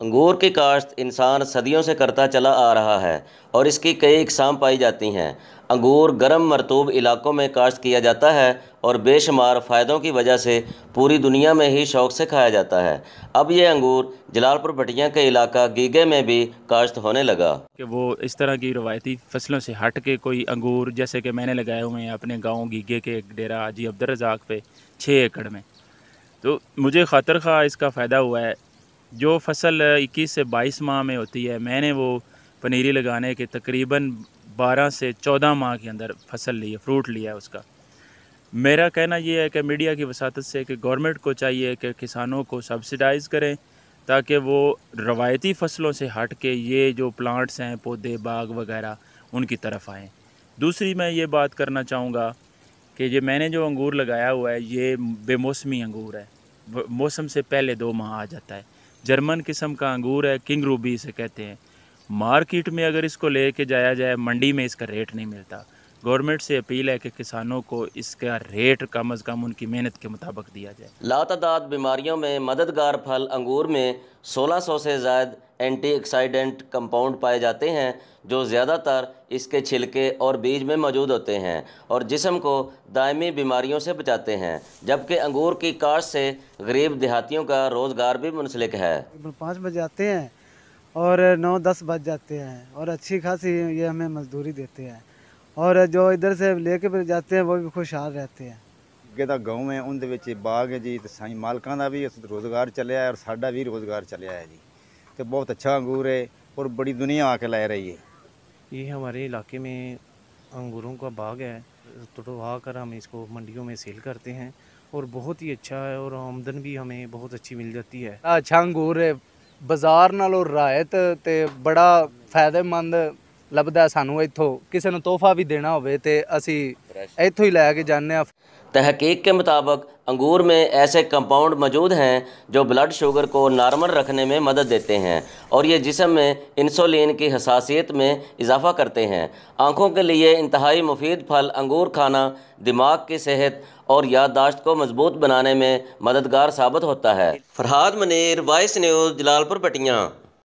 انگور کی کاشت انسان صدیوں سے کرتا چلا آ رہا ہے اور اس کی کئی اقسام پائی جاتی ہیں۔ انگور گرم مرطوب علاقوں میں کاشت کیا جاتا ہے اور بے شمار فائدوں کی وجہ سے پوری دنیا میں ہی شوق سے کھایا جاتا ہے۔ اب یہ انگور جلال پور بٹیاں کے علاقہ گیگے میں بھی کاشت ہونے لگا۔ کہ وہ اس طرح کی روایتی فصلوں سے ہٹ کے کوئی انگور جیسے کہ میں نے لگائے ہوئے ہیں اپنے گاؤں گیگے کے ڈیرہ حاجی عبدالرزاق پہ 6 ایکڑ میں، تو مجھے خاطر خواہ اس کا فائدہ ہوا ہے۔ جو فصل 21 سے 22 ماہ میں ہوتی ہے، میں نے وہ پنیری لگانے کے تقریباً 12 سے 14 ماہ کے اندر فصل لی ہے، فروٹ لیا ہے اس کا۔ میرا کہنا یہ ہے کہ میڈیا کی وساطت سے کہ گورنمنٹ کو چاہیے کہ کسانوں کو سبسڈائز کریں تاکہ وہ روایتی فصلوں سے ہٹ کے یہ جو پلانٹس ہیں، پودے، باغ وغیرہ، ان کی طرف آئیں۔ دوسری میں یہ بات کرنا چاہوں گا کہ یہ میں نے جو انگور لگایا ہوا ہے یہ بے موسمی انگور ہے، موسم سے پہلے 2 ماہ آ جاتا ہے۔ جرمن قسم کا انگور ہے، کنگ روبی اسے کہتے ہیں۔ مارکیٹ میں اگر اس کو لے کے جایا جائے، منڈی میں اس کا ریٹ نہیں ملتا۔ گورنمنٹ سے اپیل ہے کہ کسانوں کو اس کا ریٹ کم از کم ان کی محنت کے مطابق دیا جائے۔ لاتعداد بیماریوں میں مددگار پھل انگور میں 1600 سے زائد اینٹی آکسیڈنٹ کمپاؤنڈ پائے جاتے ہیں جو زیادہ تر اس کے چھلکے اور بیج میں موجود ہوتے ہیں اور جسم کو دائمی بیماریوں سے بچاتے ہیں، جبکہ انگور کی کاشت سے غریب دیہاتیوں کا روزگار بھی منسلک ہے۔ 5 بجے آتے ہیں اور 9-10 بج جاتے ہیں اور اچھی خاصی یہ ہمیں مزدوری دیتے ہیں، اور جو ادھر سے لے کے جاتے ہیں وہ بھی خوشحال رہتے ہیں۔ جہاں گاؤں ہے ان باغ ہے جی، سائیں مالکاں کا بھی روزگار چلیا ہے اور ساڈا بھی روزگار چلیا ہے جی، تو بہت اچھا انگور ہے اور بڑی دنیا آ کے لے رہی ہے۔ یہ ہمارے علاقے میں انگوروں کا باغ ہے، توڑوا کر ہم اس کو منڈیوں میں سیل کرتے ہیں اور بہت ہی اچھا ہے اور آمدن بھی ہمیں بہت اچھی مل جاتی ہے۔ اچھا انگور ہے، بازار نالوں رعایت تے بڑا فائدہ مند لبدا سانوں۔ ایتھوں کسی نوں تحفہ بھی دینا ہوئے تے اسی ایتھوں ہی لے کے جانے ہیں۔ تحقیق کے مطابق انگور میں ایسے کمپاؤنڈ موجود ہیں جو بلڈ شوگر کو نارمل رکھنے میں مدد دیتے ہیں اور یہ جسم میں انسولین کی حساسیت میں اضافہ کرتے ہیں۔ آنکھوں کے لیے انتہائی مفید پھل انگور کھانا دماغ کی صحت اور یادداشت کو مضبوط بنانے میں مددگار ثابت ہوتا ہے۔ فرحاد منیر، وائس نیوز، جلال پور بٹیاں۔